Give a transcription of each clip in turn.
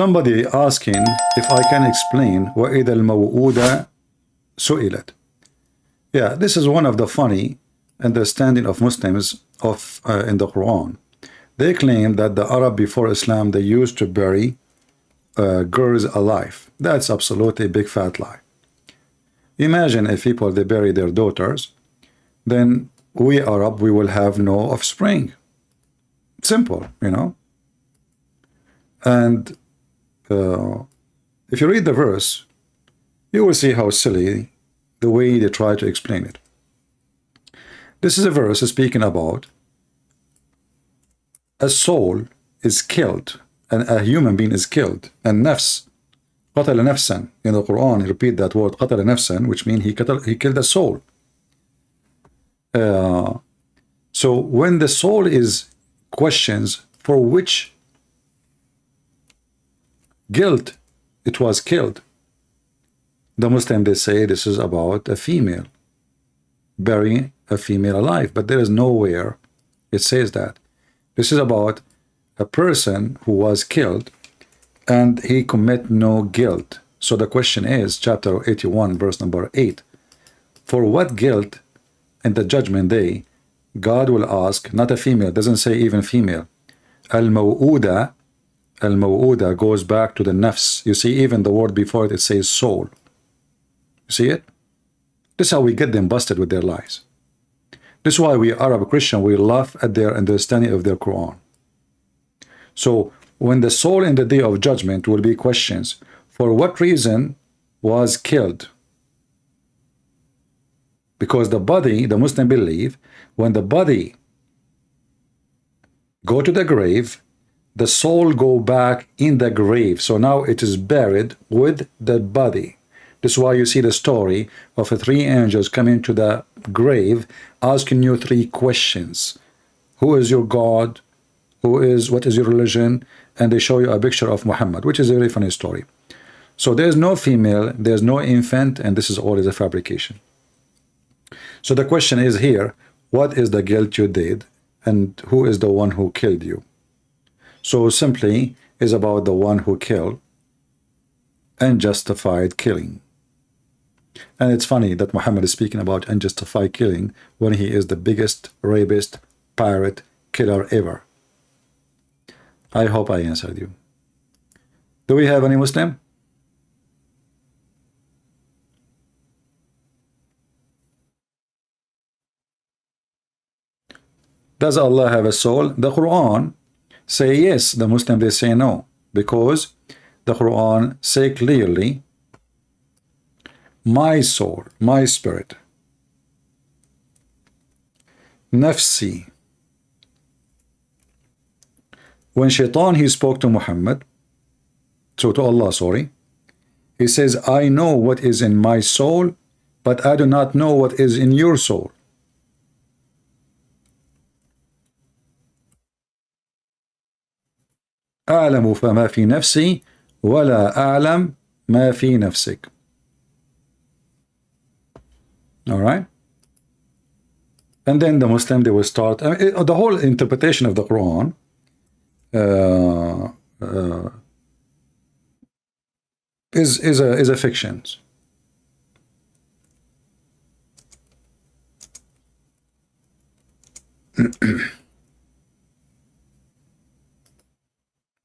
Somebody asking if I can explain وَإِذَا الْمَوْءُودَ سُئِلَتْ. Yeah, this is one of the funny understanding of Muslims of in the Quran. They claim that the Arab before Islam, they used to bury girls alive. That's absolutely a big fat lie. Imagine if people, they bury their daughters, then we Arab, we will have no offspring. Simple, you know. And if you read the verse, you will see how silly the way they try to explain it. This is a verse speaking about a soul is killed, and a human being is killed, and nafs, قتل نفسا. In the Quran, you repeat that word قتل نفسا, which means he killed a soul. So when the soul is questions for which guilt it was killed, the Muslim, they say this is about a female burying a female alive, but there is nowhere it says that. This is about a person who was killed and he commit no guilt. So the question is, chapter 81, verse number 8, for what guilt in the judgment day God will ask, not a female, doesn't say even female. Al-Maw'uda, Al-Maw'uda goes back to the nafs. You see, even the word before it, it says soul. You see it? This is how we get them busted with their lies. This is why we Arab Christian, we laugh at their understanding of their Quran. So when the soul in the day of judgment will be questions, for what reason was killed? Because the body, the Muslim believe, when the body go to the grave, the soul go back in the grave. So now it is buried with the body. This is why you see the story of the three angels coming to the grave, asking you three questions. Who is your God? What is your religion? And they show you a picture of Muhammad, which is a very funny story. So there's no female, there's no infant, and this is always a fabrication. So the question is here, what is the guilt you did, and who is the one who killed you? So simply is about the one who killed unjustified killing. And it's funny that Muhammad is speaking about unjustified killing when he is the biggest rapist, pirate, killer ever. I hope I answered you. Do we have any Muslim? Does Allah have a soul? The Quran say yes. The Muslim, they say no. Because the Quran say clearly, my soul, my spirit, nafsi. When Shaitan, he spoke to Muhammad, so to Allah, sorry, he says, I know what is in my soul, but I do not know what is in your soul. أعلم فما في نفسي ولا أعلم ما في نفسك. All right? And then the Muslim, they will start, I mean, the whole interpretation of the Quran is a fiction.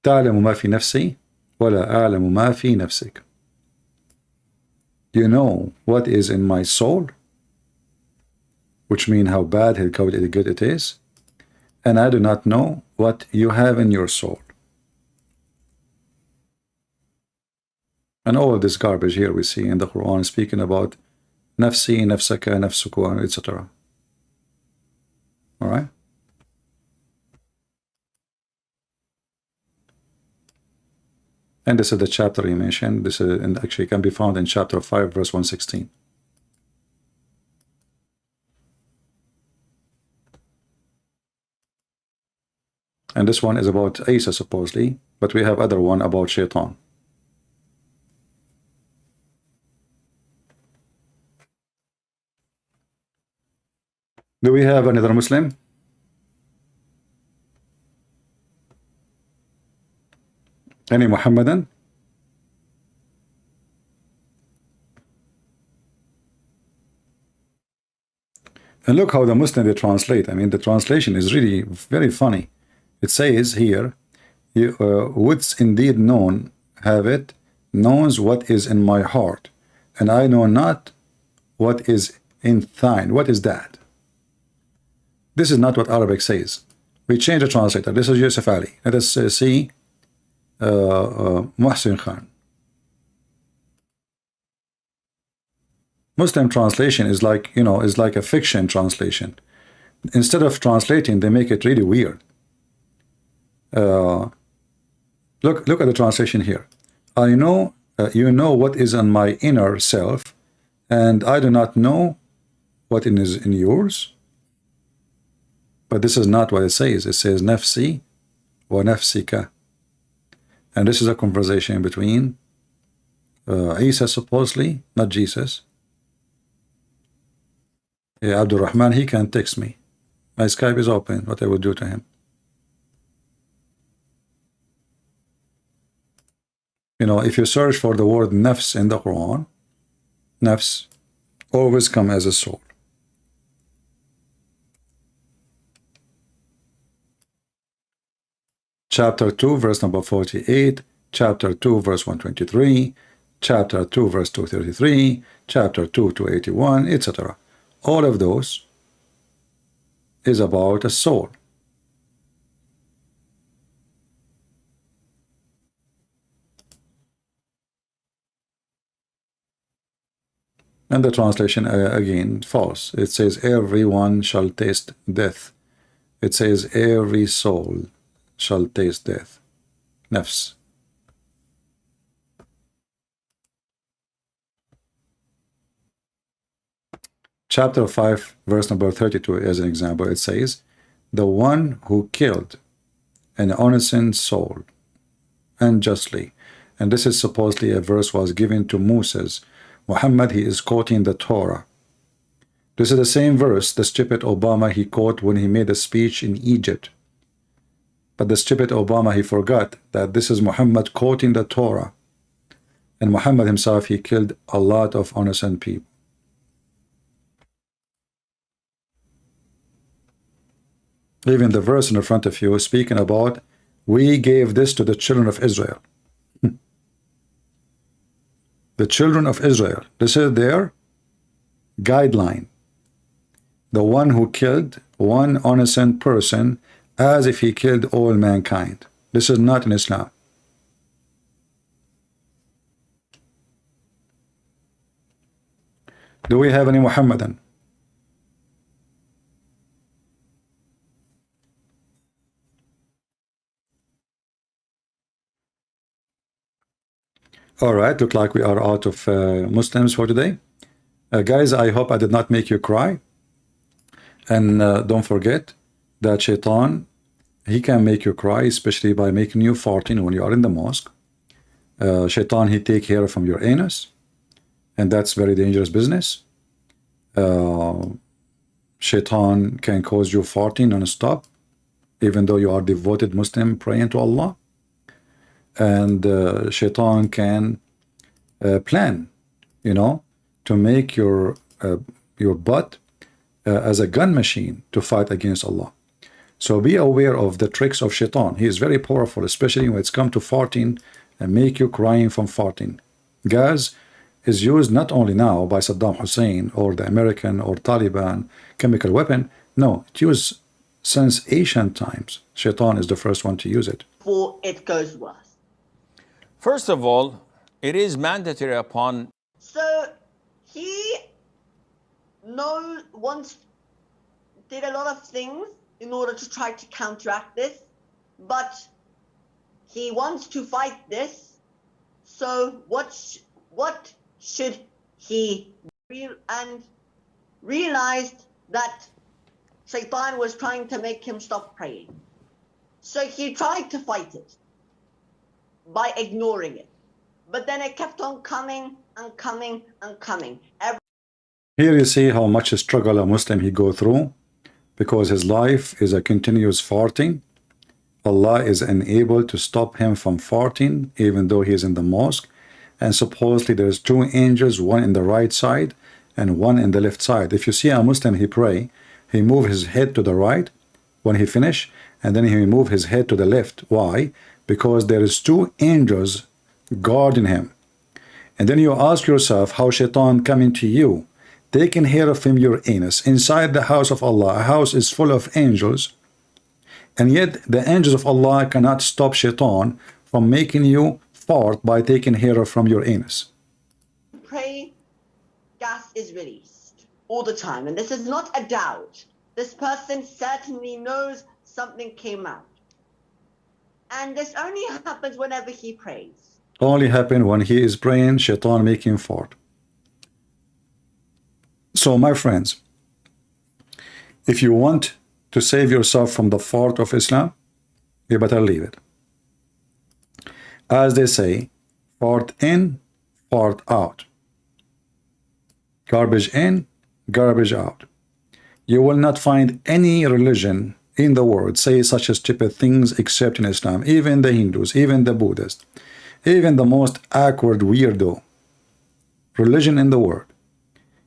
تعلم ما في نفسي ولا أعلم ما في نفسك. You know what is in my soul, which means how bad, how good it is, and I do not know what you have in your soul. And all this garbage here we see in the Quran speaking about nafsi, nafsaka, nafsuku, etc. All right? And this is the chapter he mentioned. This is, and actually can be found in chapter 5, verse 116. And this one is about Isa, supposedly, but we have other one about Shaitan. Do we have another Muslim? Any Muhammadan? And look how the Muslim they translate. I mean, the translation is really very funny. It says here, what's indeed known have it, knows what is in my heart, and I know not what is in thine. What is that? This is not what Arabic says. We change the translator. This is Yusuf Ali. Let us see Muhsin Khan. Muslim translation is like, you know, is like a fiction translation. Instead of translating, they make it really weird. Look at the translation here. I know, you know what is in my inner self, and I do not know what is in yours. But this is not what it says. It says nafsi wa nafsika. And this is a conversation between Isa, supposedly, not Jesus. Yeah, Abdul Rahman, he can text me. My Skype is open, what I will do to him. You know, if you search for the word nafs in the Quran, nafs always come as a soul. Chapter 2, verse number 48, chapter 2, verse 123, chapter 2, verse 233, chapter 2, 281, etc. All of those is about a soul. And the translation, again, false. It says, everyone shall taste death. It says, every soul shall taste death. Nafs. Chapter 5, verse number 32, as an example, it says, the one who killed an innocent soul unjustly. And this is supposedly a verse was given to Moses. Muhammad, he is quoting the Torah. This is the same verse the stupid Obama he quote when he made a speech in Egypt. But the stupid Obama, he forgot that this is Muhammad quoting the Torah. And Muhammad himself, he killed a lot of innocent people. Even the verse in the front of you is speaking about, we gave this to the children of Israel. The children of Israel. This is their guideline. The one who killed one innocent person as if he killed all mankind. This is not in Islam. Do we have any Muhammadan? All right, look like we are out of Muslims for today. Guys, I hope I did not make you cry. And don't forget that Shaitan, he can make you cry, especially by making you farting when you are in the mosque. Shaitan, he take hair from your anus, and that's very dangerous business. Shaitan can cause you farting non-stop, even though you are devoted Muslim praying to Allah. And Shaitan can plan, you know, to make your butt as a gun machine to fight against Allah. So be aware of the tricks of Shaitan. He is very powerful, especially when it's come to farting and make you crying from farting. Gas is used not only now by Saddam Hussein or the American or Taliban chemical weapon. No, it's used since ancient times. Shaitan is the first one to use it. Before it goes worse. First of all, it is mandatory upon... So he did a lot of things in order to try to counteract this, but he wants to fight this. So what should he do? And realized that Shaitan was trying to make him stop praying. So he tried to fight it by ignoring it. But then it kept on coming and coming and coming. Here you see how much struggle a Muslim he go through, because his life is a continuous farting. Allah is unable to stop him from farting, even though he is in the mosque. And supposedly there's two angels, one in the right side and one in the left side. If you see a Muslim, he pray, he move his head to the right when he finish, and then he move his head to the left. Why? Because there is two angels guarding him. And then you ask yourself how shaitan coming to you, taking care of him your anus inside the house of Allah. A house is full of angels, and yet the angels of Allah cannot stop shaitan from making you fart by taking hair from your anus. Pray, gas is released all the time. And this is not a doubt. This person certainly knows something came out. And this only happens whenever he prays. Only happen when he is praying, shaitan make him fart. So my friends, if you want to save yourself from the fart of Islam, you better leave it. As they say, fart in, fart out. Garbage in, garbage out. You will not find any religion in the world say such a stupid things except in Islam. Even the Hindus, even the Buddhists, even the most awkward weirdo religion in the world,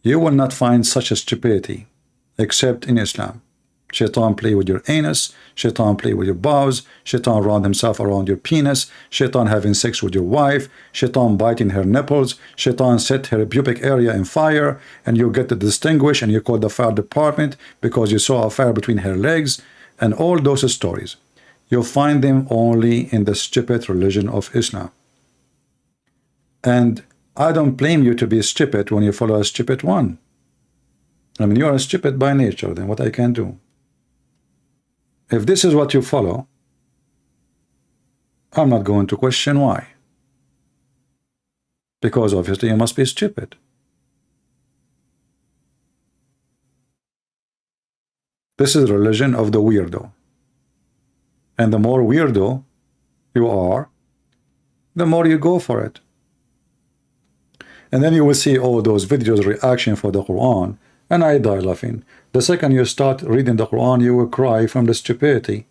you will not find such a stupidity except in Islam. Shaitan play with your anus, shaitan play with your bowels, shaitan round himself around your penis, shaitan having sex with your wife, shaitan biting her nipples, shaitan set her pubic area in fire, and you get to distinguish and you call the fire department because you saw a fire between her legs, and all those stories. You'll find them only in the stupid religion of Islam. And I don't blame you to be stupid when you follow a stupid one. I mean, you are stupid by nature, then what I can do? If this is what you follow, I'm not going to question why. Because obviously you must be stupid. This is the religion of the weirdo. And the more weirdo you are, the more you go for it. And then you will see all those videos reaction for the Quran, and I die laughing. The second you start reading the Quran, you will cry from the stupidity.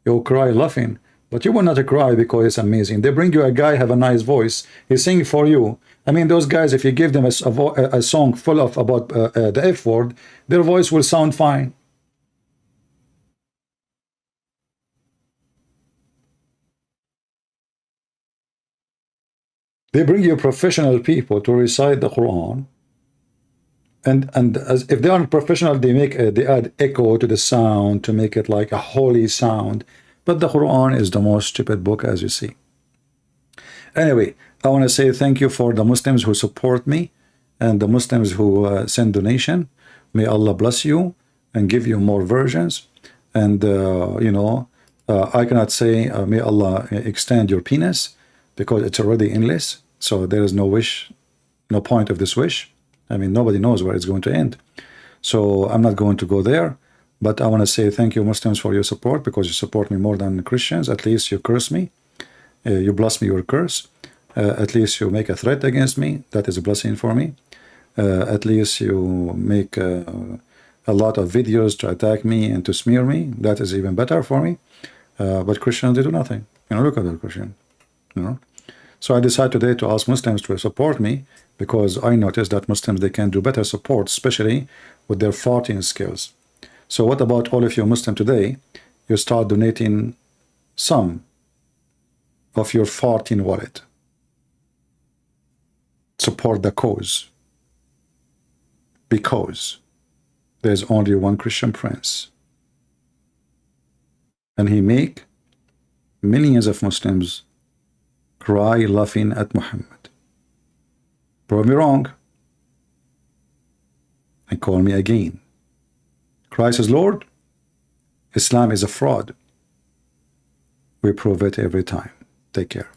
You will cry laughing, but you will not cry because it's amazing. They bring you a guy have a nice voice, he sing for you. I mean, those guys, if you give them a song full of about the F word, their voice will sound fine. They bring you professional people to recite the Quran, and as if they aren't professional, they add echo to the sound to make it like a holy sound. But the Quran is the most stupid book, as you see. Anyway, I want to say thank you for the Muslims who support me and the Muslims who send donation. May Allah bless you and give you more versions. And you know, I cannot say may Allah extend your penis because it's already endless. So there is no wish, no point of this wish. I mean, nobody knows where it's going to end. So I'm not going to go there. But I want to say thank you, Muslims, for your support, because you support me more than Christians. At least you curse me. You bless me your curse. At least you make a threat against me. That is a blessing for me. At least you make a lot of videos to attack me and to smear me. That is even better for me. But Christians, they do nothing. You know, look at that Christian. You know. So I decided today to ask Muslims to support me, because I noticed that Muslims, they can do better support, especially with their farting skills. So what about all of you Muslims today? You start donating some of your farting wallet. Support the cause. Because there's only one Christian prince. And he make millions of Muslims cry laughing at Muhammad. Prove me wrong and call me again. Christ is Lord. Islam is a fraud. We prove it every time. Take care.